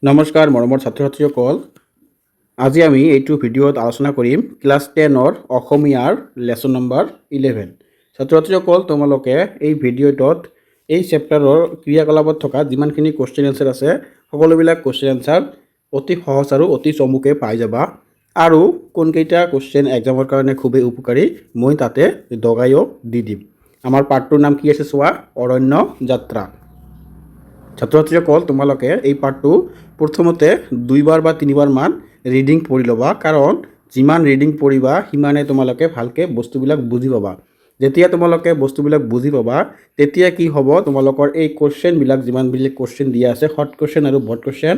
নমস্কাৰ মৰমৰ ছাত্ৰ ছাত্ৰীসকল, আজি আমি এইটো ভিডিঅ'ত আলোচনা কৰিম ক্লাছ 10ৰ অসমীয়াৰ লেচন নম্বৰ 11। ছাত্ৰ ছাত্ৰীসকল, তোমালোকে এই ভিডিঅ'টোত এই চেপ্টাৰৰ ক্ৰিয়াকলাপত থকা যিমানখিনি কুৱেশ্যন এনচাৰ আছে সকলোবিলাক কুৱেশ্যন এনচাৰ অতি সহজ আৰু অতি চমুকৈ পাই যাবা। আৰু কোনকেইটা কুৱেশ্যন এক্সামৰ কাৰণে খুবেই উপকাৰী মই তাতে দগাইও দি দিম। আমাৰ পাৰ্টটোৰ নাম কি আছে চোৱা, অৰণ্য যাত্ৰা। ছাত্ৰ ছাত্ৰীসকল, তোমালোকে এই পাৰ্টটো প্ৰথমতে 2বাৰ বা 3বাৰ মান ৰিডিং পঢ়ি ল'বা, কাৰণ যিমান ৰিডিং পঢ়িবা সিমানে তোমালোকে ভালকৈ বস্তুবিলাক বুজি পাবা। যেতিয়া তোমালোকে বস্তুবিলাক বুজি পাবা তেতিয়া কি হ'ব, তোমালোকৰ এই কুৱেশ্যনবিলাক যিমানবিলাক কুৱেশ্যন দিয়া আছে শৰ্ট কুৱেশ্যন আৰু ব্ৰড কুৱেশ্যন,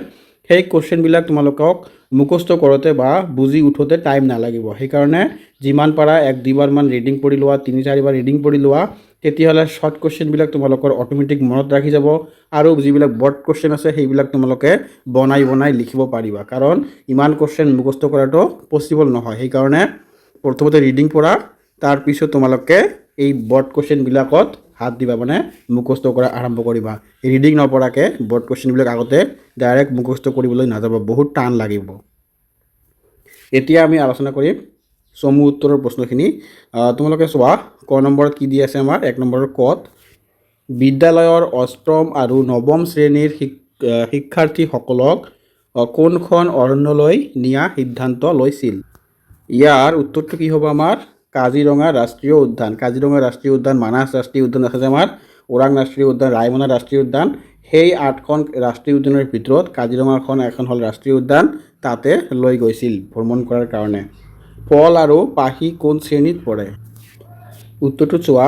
সেই কুৱেশ্যনবিলাক তোমালোকক মুখস্থ কৰোঁতে বা বুজি উঠোঁতে টাইম নালাগিব। সেইকাৰণে যিমান পাৰা 1-2বাৰ মান ৰিডিং পঢ়ি লোৱা, 3-4বাৰ ৰিডিং পঢ়ি লোৱা, তেতিয়াহ'লে শৰ্ট কুৱেশ্যনবিলাক তোমালোকৰ অট'মেটিক মনত ৰাখি যাব আৰু যিবিলাক ব্ৰড কুৱেশ্যন আছে সেইবিলাক তোমালোকে বনাই লিখিব পাৰিবা। কাৰণ ইমান কুৱেশ্যন মুখস্থ কৰাটো পচিবল নহয়। সেইকাৰণে প্ৰথমতে ৰিডিং পঢ়া, তাৰপিছত তোমালোকে এই ব্ৰড কুৱেশ্যনবিলাকত হাত দিবা, মানে মুখস্থ কৰা আৰম্ভ কৰিবা। ৰিডিং নপঢ়াকৈ ব্ৰড কুৱেশ্যনবিলাক আগতে ডাইৰেক্ট মুখস্থ কৰিবলৈ নাযাবা, বহুত টান লাগিব। এতিয়া আমি আলোচনা কৰিম চমু উত্তৰৰ প্ৰশ্নখিনি। তোমালোকে চোৱা, ক নম্বৰত কি দি আছে আমাৰ, 1 নম্বৰৰ কত বিদ্যালয়ৰ 8ম আৰু 9ম শ্ৰেণীৰ শিক্ষাৰ্থীসকলক কোনখন অৰণ্যলৈ নিয়া সিদ্ধান্ত লৈছিল। ইয়াৰ উত্তৰটো কি হ'ব আমাৰ, কাজিৰঙা ৰাষ্ট্ৰীয় উদ্যান। কাজিৰঙা ৰাষ্ট্ৰীয় উদ্যান, মানাহ ৰাষ্ট্ৰীয় উদ্যান আছে যে আমাৰ, ওৰাং ৰাষ্ট্ৰীয় উদ্যান, ৰায়মনা ৰাষ্ট্ৰীয় উদ্যান, সেই 8খন ৰাষ্ট্ৰীয় উদ্যানৰ ভিতৰত কাজিৰঙাখন এখন হ'ল ৰাষ্ট্ৰীয় উদ্যান, তাতে লৈ গৈছিল ভ্ৰমণ কৰাৰ কাৰণে। পল আৰু পাহি কোন শ্ৰেণীত পৰে। উত্তৰটো চোৱা,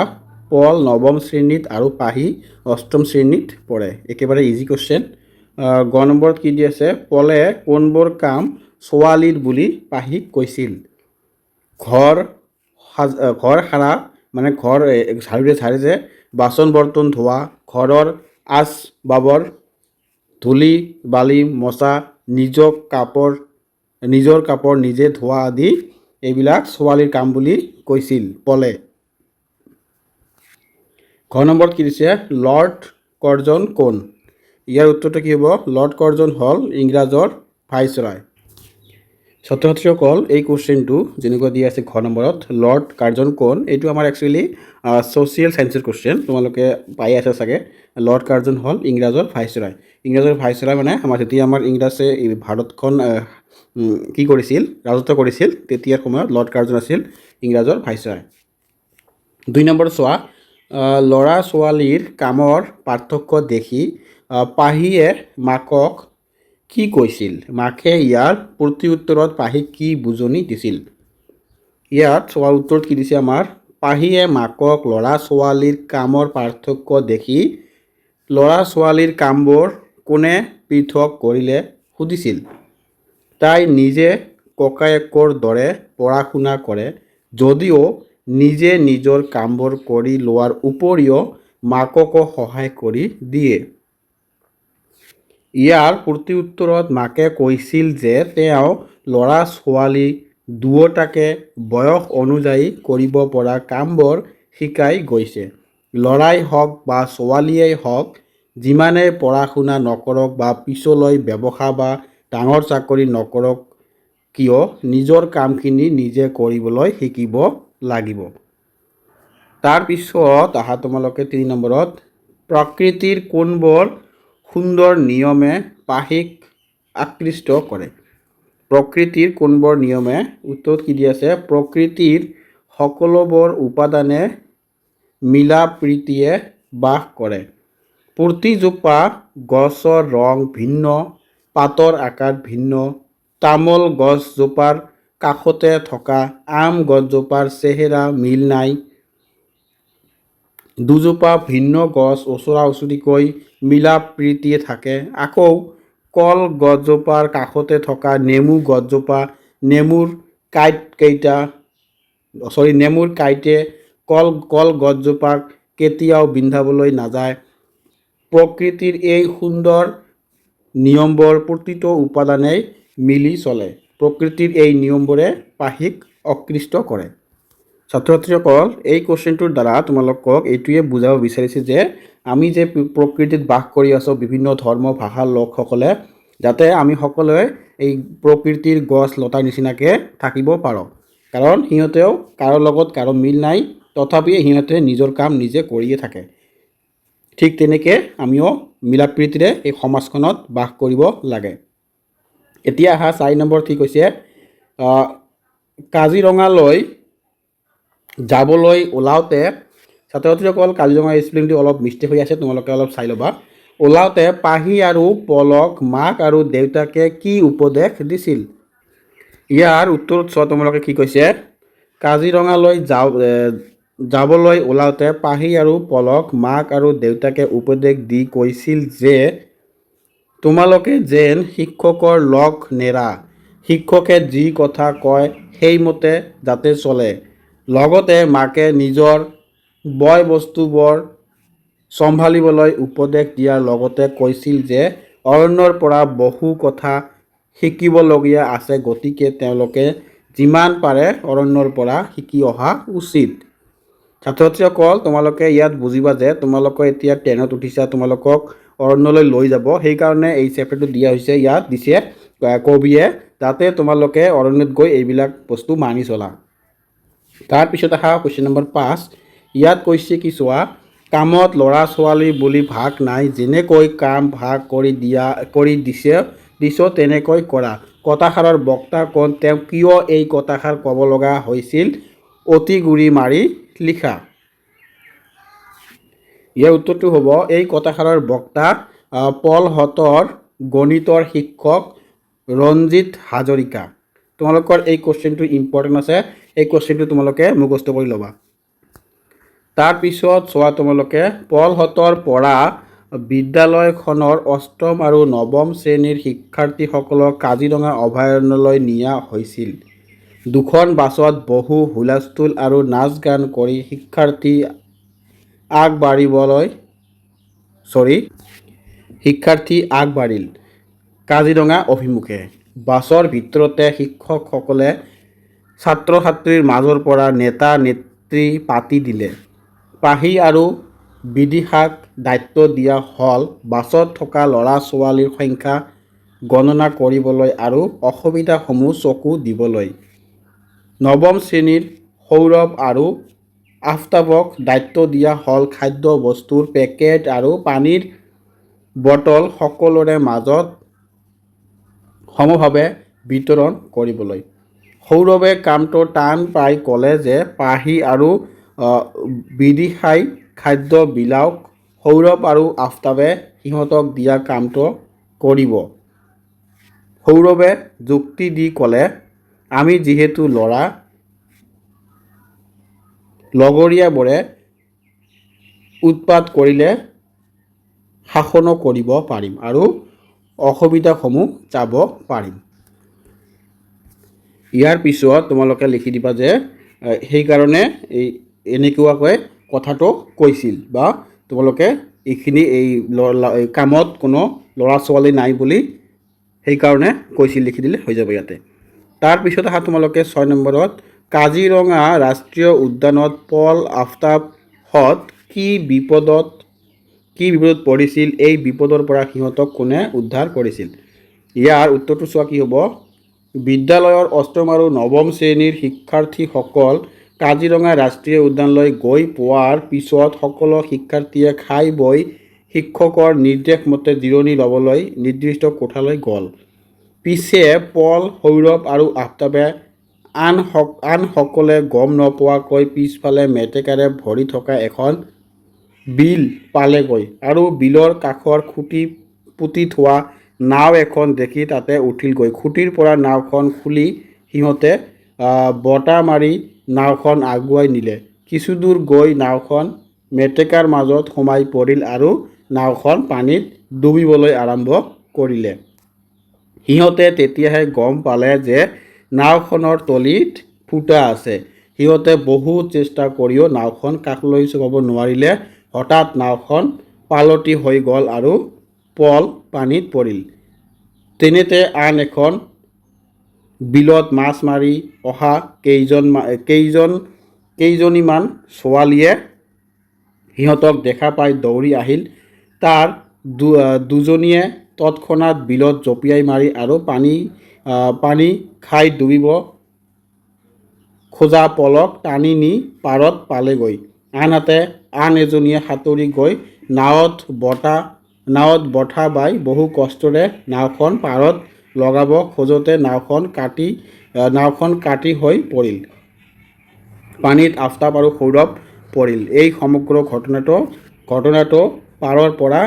পল 9ম শ্ৰেণীত আৰু পাহি 8ম শ্ৰেণীত পৰে। একেবাৰে ইজি কুৱেশ্যন। গ নম্বৰত কি দি আছে, পলে কোনবোৰ কাম ছোৱালীৰ বুলি পাহিক কৈছিল। ঘৰ সাৰা, মানে ঘৰ ঝাড়ুৰে যে বাচন বৰ্তন ধোৱা, ঘৰৰ আচ বাবৰ, ধূলি বালি মচা, নিজৰ কাপোৰ নিজে ধোৱা আদি এইবিলাক ছোৱালীৰ কাম বুলি কৈছিল পলে। ঘ নম্বৰত কি দিছে, লৰ্ড কৰ্জন কোন। ইয়াৰ উত্তৰটো কি হ'ব, লৰ্ড কৰ্জন হ'ল ইংৰাজৰ ভাইচৰয়। ছাত্ৰ ছাত্ৰীসকল, এই কুৱেশ্যনটো যেনেকুৱা দি আছে ঘ নম্বৰত, লৰ্ড কাৰ্জন কোন, এইটো আমাৰ একচুৱেলি ছ'চিয়েল ছায়েন্সৰ কুৱেশ্যন। তোমালোকে পাই আছা চাগে। লৰ্ড কাৰ্জন হ'ল ইংৰাজৰ ভাইচৰয়। ইংৰাজৰ ভাইচৰয় মানে যেতিয়া আমাৰ ইংৰাজে ভাৰতখন কি কৰিছিল, ৰাজত্ব কৰিছিল, তেতিয়াৰ সময়ত লৰ্ড কাৰ্জন আছিল ইংৰাজৰ ভাইচৰয়। 2 নম্বৰ চোৱা, ল'ৰা ছোৱালীৰ কামৰ পাৰ্থক্য দেখি পাহিয়ে মাকক কি কৈছিল। মাকে ইয়াৰ প্ৰতি উত্তৰত পাহিক কি বুজনি দিছিল। ইয়াত চোৱা, উত্তৰত কি দিছে আমাৰ, পাহিয়ে মাকক ল'ৰা ছোৱালীৰ কামৰ পাৰ্থক্য দেখি ল'ৰা ছোৱালীৰ কামবোৰ কোনে পৃথক কৰিলে সুধিছিল। তাই নিজে ককায়েকৰ দৰে পঢ়া শুনা কৰে, যদিও নিজে নিজৰ কামবোৰ কৰি লোৱাৰ উপৰিও মাককো সহায় কৰি দিয়ে। ইয়াৰ প্ৰতি উত্তৰত মাকে কৈছিল যে তেওঁ ল'ৰা ছোৱালী দুয়োটাকে বয়স অনুযায়ী কৰিব পৰা কামবোৰ শিকাই গৈছে। ল'ৰাই হওক বা ছোৱালীয়েই হওক, যিমানেই পঢ়া শুনা নকৰক বা পিছলৈ ব্যৱসায় বা ডাঙৰ চাকৰি নকৰক কিয়, নিজৰ কামখিনি নিজে কৰিবলৈ শিকিব লাগিব। তাৰপিছত আহা তোমালোকে 3 নম্বৰত, প্ৰকৃতিৰ কোনবোৰ সুন্দৰ নিয়মে পাহিক আকৃষ্ট কৰে। প্ৰকৃতিৰ কোনবোৰ নিয়মে, উত্তৰত কি দি আছে, প্ৰকৃতিৰ সকলোবোৰ উপাদানে মিলা প্ৰীতিয়ে বাস কৰে। প্ৰতিজোপা গছৰ ৰং ভিন্ন, পাতৰ আকাৰ ভিন্ন, তামোল গছজোপাৰ কাষতে থকা আম গছজোপাৰ চেহেৰা মিল নাই, দুজোপা ভিন্ন গছ ওচৰা ওচৰিকৈ মিলা প্ৰীতিয়ে থাকে। আকৌ কল গছজোপাৰ কাষতে থকা নেমু গছজোপা নেমুৰ কাইটে কল গছজোপাক কেতিয়াও বিন্ধাবলৈ নাযায়। প্ৰকৃতিৰ এই সুন্দৰ নিয়মবোৰ প্ৰতিটো উপাদানেই মিলি চলে। প্ৰকৃতিৰ এই নিয়মবোৰে পাহিক আকৃষ্ট কৰে। ছাত্ৰ ছাত্ৰীসকল, এই কুৱেশ্যনটোৰ দ্বাৰা তোমালোকক এইটোৱে বুজাব বিচাৰিছে যে আমি যে প্ৰকৃতিত বাস কৰি আছোঁ, বিভিন্ন ধৰ্ম ভাষাৰ লোকসকলে, যাতে আমি সকলোৱে এই প্ৰকৃতিৰ গছ লতাৰ নিচিনাকৈ থাকিব পাৰোঁ। কাৰণ সিহঁতেও কাৰো লগত কাৰো মিল নাই, তথাপিও সিহঁতে নিজৰ কাম নিজে কৰিয়ে থাকে। ঠিক তেনেকৈ আমিও মিলা প্ৰীতিৰে এই সমাজখনত বাস কৰিব লাগে। এতিয়া আহা 4 নম্বৰ ঠিক হৈছে কাজিৰঙালৈ যাবলৈ ওলাওঁতে, ছাত্ৰ ছাত্ৰীসকল কাজিৰঙা স্পেলিংটো অলপ মিষ্টেক হৈ আছে, তোমালোকে অলপ চাই ল'বা। ওলাওঁতে পাহি আৰু পলক মাক আৰু দেউতাকে কি উপদেশ দিছিল? ইয়াৰ উত্তৰত চোৱা তোমালোকে কি কৈছে। কাজিৰঙালৈ যাবলৈ ওলাওঁতে পাহি আৰু পলক মাক আৰু দেউতাকে উপদেশ দি কৈছিল যে তোমালোকে যেন শিক্ষকৰ লগ নেৰা, শিক্ষকে যি কথা কয় সেইমতে যাতে চলে। লগতে মাকে নিজৰ বয় বস্তুবোৰ চম্ভালিবলৈ উপদেশ দিয়াৰ লগতে কৈছিল যে অৰণ্যৰ পৰা বহু কথা শিকিবলগীয়া আছে, গতিকে তেওঁলোকে যিমান পাৰে অৰণ্যৰ পৰা শিকি অহা উচিত। ছাত্ৰ ছাত্ৰীসকল তোমালোকে ইয়াত বুজিবা যে তোমালোকে এতিয়া ট্ৰেইনত উঠিছা, তোমালোকক অৰণ্যলৈ লৈ যাব, সেইকাৰণে এই চেপ্টাৰটো দিয়া হৈছে। ইয়াত দিছে কবিয়ে যাতে তোমালোকে অৰণ্যত গৈ এইবিলাক বস্তু মানি চলা। তাৰপিছত আহা কুৱেশ্যন নম্বৰ 5। ইয়াত কৈছে কি চোৱা, কামত ল'ৰা ছোৱালী বুলি ভাগ নাই, যেনেকৈ কাম ভাগ কৰি দিছ তেনেকৈ কৰা। কথাষাৰৰ বক্তা কোন, তেওঁ কিয় এই কথাষাৰ ক'ব লগা হৈছিল? অতি গুৰি মাৰি লিখা। ইয়াৰ উত্তৰটো হ'ব এই কথাষাৰৰ বক্তা পলহঁতৰ গণিতৰ শিক্ষক ৰঞ্জিত হাজৰিকা। তোমালোকৰ এই কুৱেশ্যনটো ইম্পৰ্টেণ্ট আছে, এই কুৱেশ্যনটো তোমালোকে মুখস্থ কৰি ল'বা। তাৰপিছত চোৱা তোমালোকে, পলহঁতৰ পৰা বিদ্যালয়খনৰ ৮ম আৰু ৯ম শ্ৰেণীৰ শিক্ষাৰ্থীসকলক কাজিৰঙা অভয়াৰণ্যলৈ নিয়া হৈছিল। দুখন বাছত বহু হুলস্থুল আৰু নাচ গান কৰি শিক্ষাৰ্থী আগবাঢ়িল কাজিৰঙা অভিমুখে। বাছৰ ভিতৰতে শিক্ষকসকলে ছাত্ৰ ছাত্ৰীৰ মাজৰ পৰা নেতা নেত্ৰী পাতি দিলে। পাহি আৰু বিদিশাক দায়িত্ব দিয়া হ'ল বাছত থকা ল'ৰা ছোৱালীৰ সংখ্যা গণনা কৰিবলৈ আৰু অসুবিধাসমূহ চকু দিবলৈ। ৯ম শ্ৰেণীৰ সৌৰভ আৰু আফতাবক দায়িত্ব দিয়া হ'ল খাদ্য বস্তুৰ পেকেট আৰু পানীৰ বটল সকলোৰে মাজত সমভাৱে বিতৰণ কৰিবলৈ। সৌৰভে কামটো টান পাই ক'লে যে পাহি আৰু বিদিশাই খাদ্য বিলাওক, সৌৰভ আৰু আফতাবে সিহঁতক দিয়া কামটো কৰিব। সৌৰভে যুক্তি দি ক'লে, আমি যিহেতু ল'ৰা, লগৰীয়াবোৰে উৎপাত কৰিলে শাসনো কৰিব পাৰিম আৰু অসুবিধাসমূহ চাব পাৰিম। ইয়াৰ পিছত তোমালোকে লিখি দিবা যে সেইকাৰণে এনেকুৱাকৈ কথাটো কৈছিল, বা তোমালোকে এইখিনি এই কামত কোনো ল'ৰা ছোৱালী নাই বুলি সেইকাৰণে কৈছিল লিখি দিলে হৈ যাব ইয়াতে। তাৰপিছত আহা তোমালোকে 6 নম্বৰত, কাজিৰঙা ৰাষ্ট্ৰীয় উদ্যানত পল আফতাবহঁত কি বিপদত পৰিছিল? এই বিপদৰ পৰা সিহঁতক কোনে উদ্ধাৰ কৰিছিল? ইয়াৰ উত্তৰটো চোৱা কি হ'ব। বিদ্যালয়ৰ ৮ম আৰু ৯ম শ্ৰেণীৰ শিক্ষাৰ্থীসকল কাজিৰঙা ৰাষ্ট্ৰীয় উদ্যানলৈ গৈ পোৱাৰ পিছত সকলো শিক্ষাৰ্থীয়ে খাই বৈ শিক্ষকৰ নিৰ্দেশ মতে জিৰণি ল'বলৈ নিৰ্দিষ্ট কোঠালৈ গ'ল। পিছে পল, সৌৰভ আৰু আফতাবে আন সকলে গম নোপোৱাকৈ পিছফালে মেটেকাৰে ভৰি থকা এখন বিল পালেগৈ আৰু বিলৰ কাষৰ খুঁটি পুতি থোৱা নাও এখন দেখি তাতে উঠিলগৈ। খুঁটিৰ পৰা নাওখন খুলি সিহঁতে বটা মাৰি নাওখন আগুৱাই নিলে। কিছুদূৰ গৈ নাওখন মেটেকাৰ মাজত সোমাই পৰিল আৰু নাওখন পানীত ডুবিবলৈ আৰম্ভ কৰিলে। সিহঁতে তেতিয়াহে গম পালে যে নাওখনৰ তলিত ফুটা আছে। সিহঁতে বহু চেষ্টা কৰিও নাওখন কাষলৈ চপাব নোৱাৰিলে। হঠাৎ নাওখন পালটি হৈ গ'ল আৰু পল পানীত পৰিল। তেনেতে আন এখন বিলত মাছ মাৰি অহা কেইজনীমান ছোৱালীয়ে সিহঁতক দেখা পাই দৌৰি আহিল। তাৰ দুজনীয়ে তৎক্ষণাত বিলত জঁপিয়াই মাৰি আৰু পানী খাই ডুবিব খোজা পলক টানি নি পাৰত পালেগৈ। আনহাতে আন এজনীয়ে সাঁতুৰি গৈ নাৱত বঠা বাই বহু কষ্টৰে নাওখন পাৰত লগাব খোজোতে নাওখন কাটি হৈ পৰিল। পানীত আফতাব আৰু সৌৰভ পৰিল। এই সমগ্ৰ ঘটনাটো পাৰৰ পৰা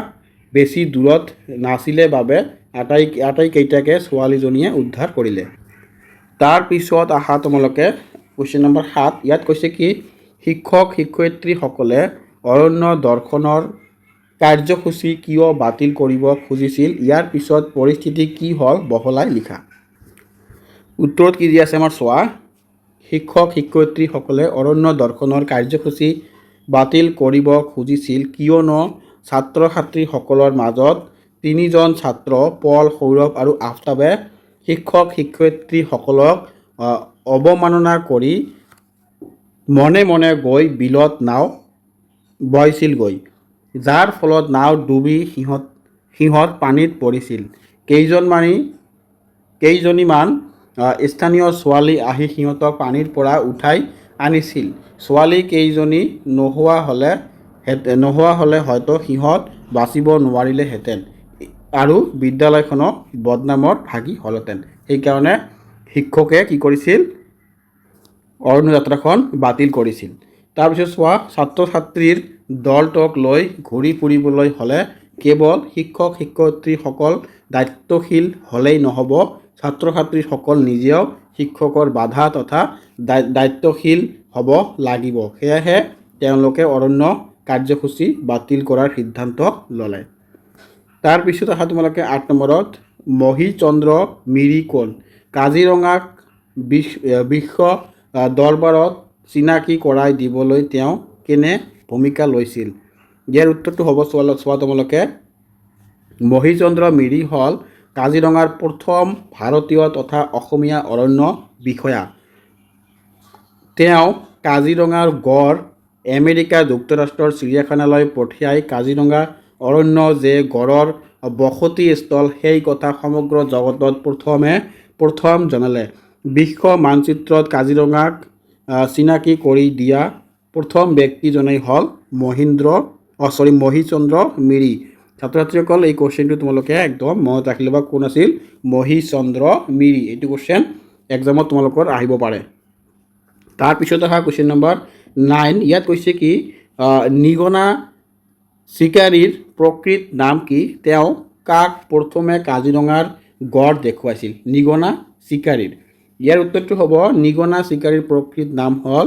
বেছি দূৰত নাছিলে বাবে আটাইকেইটাকে ছোৱালীজনীয়ে উদ্ধাৰ কৰিলে। তাৰ পিছত আহা তোমালোকে কুৱেশ্যন নম্বৰ 7। ইয়াত কৈছে কি শিক্ষক-শিক্ষয়িত্ৰীসকলে অৰণ্য দৰ্শনৰ কাৰ্যসূচী কিয় বাতিল কৰিব খুজিছিল? ইয়াৰ পিছত পৰিস্থিতি কি হ'ল বহলাই লিখা। উত্তৰত কি দিয়া আছে আমাৰ চোৱা। শিক্ষক-শিক্ষয়িত্ৰীসকলে অৰণ্য দৰ্শনৰ কাৰ্যসূচী বাতিল কৰিব খুজিছিল কিয়নো ছাত্ৰ-ছাত্ৰীসকলৰ মাজত 3জন ছাত্ৰ পল, সৌৰভ আৰু আফতাবে শিক্ষক-শিক্ষয়িত্ৰীসকলক অৱমাননা কৰি মনে মনে গৈ বিলত নাও বাইছিলগৈ, যাৰ ফলত নাও ডুবি সিহঁত পানীত পৰিছিল। কেইজনীমান স্থানীয় ছোৱালী আহি সিহঁতক পানীৰ পৰা উঠাই আনিছিল। ছোৱালী কেইজনী নোহোৱা হ'লে হয়তো সিহঁত বাচিব নোৱাৰিলেহেঁতেন আৰু বিদ্যালয়খনো বদনামৰ ভাগি হ'লহেঁতেন। সেইকাৰণে শিক্ষকে কি কৰিছিল? অৰণ্য যাত্ৰাখন বাতিল কৰিছিল। তাৰপিছত চোৱা, ছাত্ৰ-ছাত্ৰীৰ দলটোক লৈ ঘূৰি ফুৰিবলৈ হ'লে কেৱল শিক্ষক-শিক্ষয়িত্ৰীসকল দায়িত্বশীল হ'লেই নহ'ব, ছাত্ৰ-ছাত্ৰীসকল নিজেও শিক্ষকৰ বাধা তথা দায়িত্বশীল হ'ব লাগিব। সেয়েহে তেওঁলোকে অৰণ্য কাৰ্যসূচী বাতিল কৰাৰ সিদ্ধান্ত ল'লে। তাৰপিছত আহা তোমালোকে 8 নম্বৰত মহিচন্দ্ৰ মিৰি কোন? কাজিৰঙাক বিশ্ব দৰবাৰত চিনাকি কৰাই দিবলৈ তেওঁ কেনে ভূমিকা লৈছিল? ইয়াৰ উত্তৰটো হ'ব চোৱা তোমালোকে। মহিচন্দ্ৰ মিৰি হ'ল কাজিৰঙাৰ প্ৰথম ভাৰতীয় তথা অসমীয়া অৰণ্য বিষয়া। তেওঁ কাজিৰঙাৰ গড় আমেৰিকা যুক্তৰাষ্ট্ৰৰ চিৰিয়াখানালৈ পঠিয়াই কাজিৰঙা অৰণ্য যে গড়ৰ বসতিস্থল সেই কথা সমগ্ৰ জগতত প্ৰথম জনালে। বিশ্ব মানচিত্ৰত কাজিৰঙাক চিনাকি কৰি দিয়া প্ৰথম ব্যক্তিজনেই হ'ল মহিচন্দ্ৰ মিৰি। ছাত্ৰ-ছাত্ৰীসকল এই কুৱেশ্যনটো তোমালোকে একদম মনত ৰাখি ল'বা, কোন আছিল? মহিচন্দ্ৰ মিৰি। এইটো কুৱেশ্যন এক্সামত তোমালোকৰ আহিব পাৰে। তাৰপিছত অহা কুৱেশ্যন নম্বৰ 9। ইয়াত কৈছে কি নিগনা চিকাৰীৰ প্ৰকৃত নাম কি? তেওঁ কাক প্ৰথমে কাজিৰঙাৰ গড় দেখুৱাইছিল? নিগনা চিকাৰীৰ। ইয়াৰ উত্তৰটো হ'ব নিগনা চিকাৰীৰ প্ৰকৃত নাম হ'ল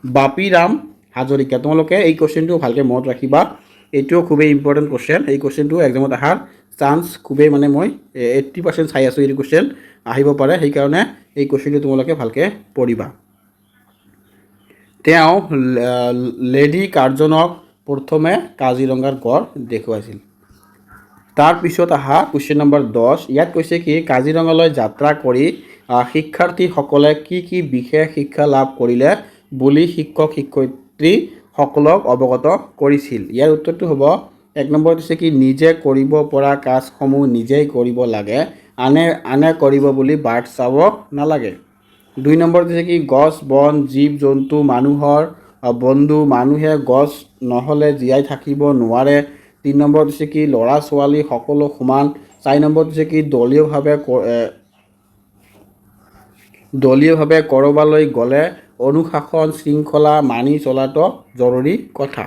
বাপিৰাম হাজৰিকা। তোমালোকে এই কুৱেশ্যনটো ভালকৈ মনত ৰাখিবা, এইটোও খুবেই ইম্পৰ্টেণ্ট কুৱেশ্যন। এই কুৱেশ্যনটো এক্সামত অহাৰ চান্স খুবেই মই 80% চাই আছোঁ এইটো কুৱেশ্যন আহিব পাৰে। সেইকাৰণে এই কুৱেশ্যনটো তোমালোকে ভালকৈ পঢ়িবা। তেওঁ লেডি কাৰ্জনক প্ৰথমে কাজিৰঙাৰ গড় দেখুৱাইছিল। তাৰপিছত অহা কুৱেশ্যন নম্বৰ 10। ইয়াত কৈছে কি কাজিৰঙালৈ যাত্ৰা কৰি শিক্ষাৰ্থীসকলে কি বিশেষ শিক্ষা লাভ কৰিলে বুলি শিক্ষক-শিক্ষয়িত্ৰীসকলক অৱগত কৰিছিল? ইয়াৰ উত্তৰটো হ'ব 1 নম্বৰত হৈছে কি নিজে কৰিব পৰা কাজসমূহ নিজেই কৰিব লাগে, আনে কৰিব বুলি বাট চাব নালাগে। 2 নম্বৰত হৈছে কি গছ বন জীৱ জন্তু মানুহৰ বন্ধু, মানুহে গছ নহ'লে জীয়াই থাকিব নোৱাৰে। 3 নম্বৰত হৈছে কি ল'ৰা ছোৱালী সকলো সমান। 4 নম্বৰত হৈছে কি দলীয়ভাৱে ক'ৰবালৈ গ'লে অনুশাসন শৃংখলা মানি চলাটো জৰুৰী কথা।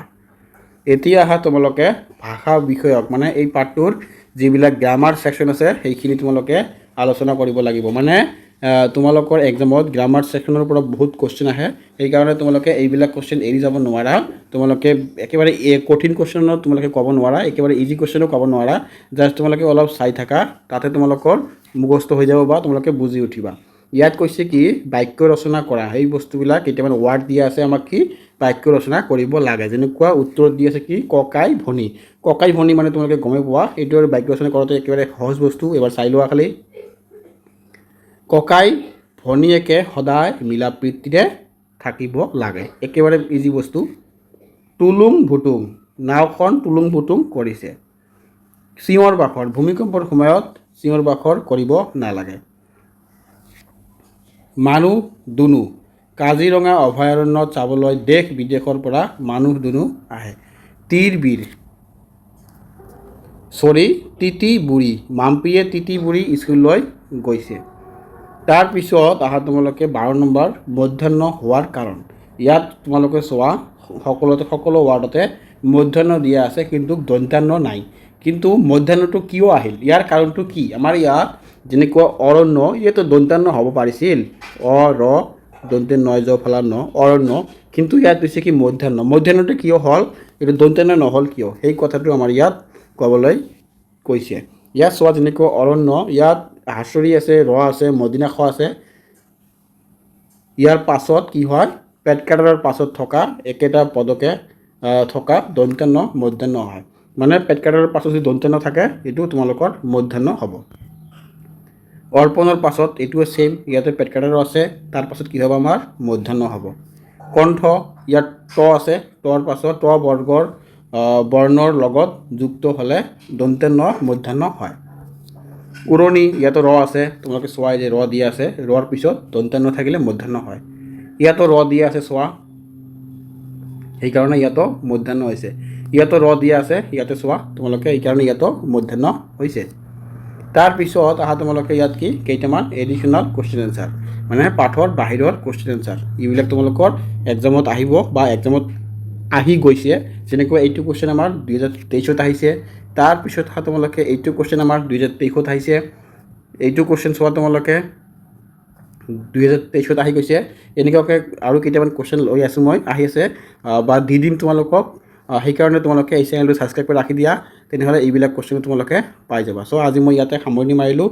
এতিয়া আহা তোমালোকে ভাষা বিষয়ক এই পাঠটোৰ যিবিলাক গ্ৰামাৰ ছেকশ্যন আছে সেইখিনি তোমালোকে আলোচনা কৰিব লাগিব। তোমালোকৰ এক্সামত গ্ৰামাৰ ছেকশ্যনৰ পৰা বহুত কুৱেশ্যন আহে, সেইকাৰণে তোমালোকে এইবিলাক কুৱেশ্যন এৰি যাব নোৱাৰা। তোমালোকে একেবাৰে কঠিন কুৱেশ্যনত তোমালোকে ক'ব নোৱাৰা, একেবাৰে ইজি কুৱেশ্যনো ক'ব নোৱাৰা। জাষ্ট তোমালোকে অলপ চাই থাকা, তাতে তোমালোকৰ মুখস্থ হৈ যাব বা তোমালোকে বুজি উঠিবা। ইয়াত কৈছে কি বাক্য ৰচনা কৰা। সেই বস্তুবিলাক কেইটামান ৱাৰ্ড দিয়া আছে, আমাক কি বাক্য ৰচনা কৰিব লাগে। যেনেকুৱা উত্তৰত দি আছে কি ককাই ভনী। ককাই ভনী তোমালোকে গমেই পোৱা, এইটো আৰু বাক্য ৰচনা কৰোঁতে একেবাৰে সহজ বস্তু। এবাৰ চাই লোৱা খালি। ককাই ভনীয়েকে সদায় মিলা প্ৰীতিৰে থাকিব লাগে, একেবাৰে ইজি বস্তু। টুলুং ভুটুং, নাওখন টুলুং ভুটুং কৰিছে। চিঞৰ বাখৰ, ভূমিকম্পৰ সময়ত চিঞৰ বাখৰ কৰিব নালাগে। মানুহ দুনু, কাজিৰঙা অভয়াৰণ্যত চাবলৈ দেশ বিদেশৰ পৰা মানুহ দুনু আহে। তীৰ বীৰ, তিতি বুঢ়ী, মাম্পীয়ে তিতি বুঢ়ী স্কুললৈ গৈছে। তাৰপিছত আহা তোমালোকে 12 নম্বৰ মধ্যাহ্ন হোৱাৰ কাৰণ। ইয়াত তোমালোকে চোৱা সকলো ৱাৰ্ডতে মধ্যাহ্ন দিয়া আছে কিন্তু দন্ত্যাহ্ন নাই। কিন্তু মধ্যাহ্নটো কিয় আহিল, ইয়াৰ কাৰণটো কি? আমাৰ ইয়াত যেনেকুৱা অৰণ্য, ইয়াতো দন্ত্যাহ্ন হ'ব পাৰিছিল, দন্ত্য নয় জ ফলা ন, অৰণ্য, কিন্তু ইয়াত হৈছে কি মধ্যাহ্ন। মধ্যাহ্নটো কিয় হ'ল, এইটো দন্ত্যাহ্ন নহ'ল কিয়, সেই কথাটো আমাৰ ইয়াত ক'বলৈ কৈছে। ইয়াত চোৱা যেনেকুৱা অৰণ্য, ইয়াত হাঁচৰি আছে, আছে, মদিনা খ আছে। ইয়াৰ পাছত কি হয়, পেটকাটাৰৰ পাছত থকা একেটা পদকে থকা দন্ত্যাহ্ন মধ্যাহ্ন হয়। মানে পেটকাটাৰৰ পাছত যদি দন্ত্যাহ্ন থাকে এইটো তোমালোকৰ মধ্যাহ্ন হ'ব। অৰ্পণৰ পাছত এইটোও ছেইম, ইয়াতে পেটকাটাৰো আছে, তাৰ পাছত কি হ'ব আমাৰ মধ্যাহ্ন হ'ব। কণ্ঠ, ইয়াত ট আছে, টৰ পাছত ট বৰ্গৰ বৰ্ণৰ লগত যুক্ত হ'লে দন্ত্যাহ্ন মধ্যাহ্ন হয়। উৰণি, ইয়াতো আছে, তোমালোকে চোৱা যে দিয়া আছে, ৰ পিছত দন্ত্যাহ্ন থাকিলে মধ্যাহ্ন হয়। ইয়াতো দিয়া আছে চোৱা, সেইকাৰণে ইয়াতো মধ্যাহ্ন হৈছে। ইয়াতো দিয়া আছে, ইয়াতে চোৱা তোমালোকে, এইকাৰণে ইয়াতো মধ্যাহ্ন হৈছে। তাৰপিছত আহা তোমালোকে ইয়াত কি কেইটামান এডিশ্যনেল কুৱেশ্যন এনচাৰ, মানে পাঠৰ বাহিৰৰ কুৱেশ্যন এনচাৰ, এইবিলাক তোমালোকৰ এক্সামত আহিব বা এক্সামত আহি গৈছে। যেনেকৈ এইটো কুৱেশ্যন আমাৰ 2023ত আহিছে। তাৰপিছত তোমালোকে এইটো কুৱেশ্যন আমাৰ 2023ত আহিছে। এইটো কুৱেশ্যন চোৱা তোমালোকে 2023ত আহি গৈছে। এনেকুৱাকৈ আৰু কেইটামান কুৱেশ্যন লৈ আছোঁ মই, আহি আছে বা দি দিম তোমালোকক। সেইকাৰণে তোমালোকে এই চেনেলটো ছাবস্ক্ৰাইব কৰি ৰাখি দিয়া, তেনেহ'লে এইবিলাক কুৱেশ্যন তোমালোকে পাই যাবা। চ' আজি মই ইয়াতে সামৰণি মাৰিলোঁ।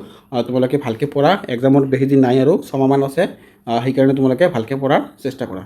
তোমালোকে ভালকৈ পঢ়া, এক্সামত বেছি দিন নাই আৰু 6 মাহমান আছে, সেইকাৰণে তোমালোকে ভালকৈ পঢ়াৰ চেষ্টা কৰা।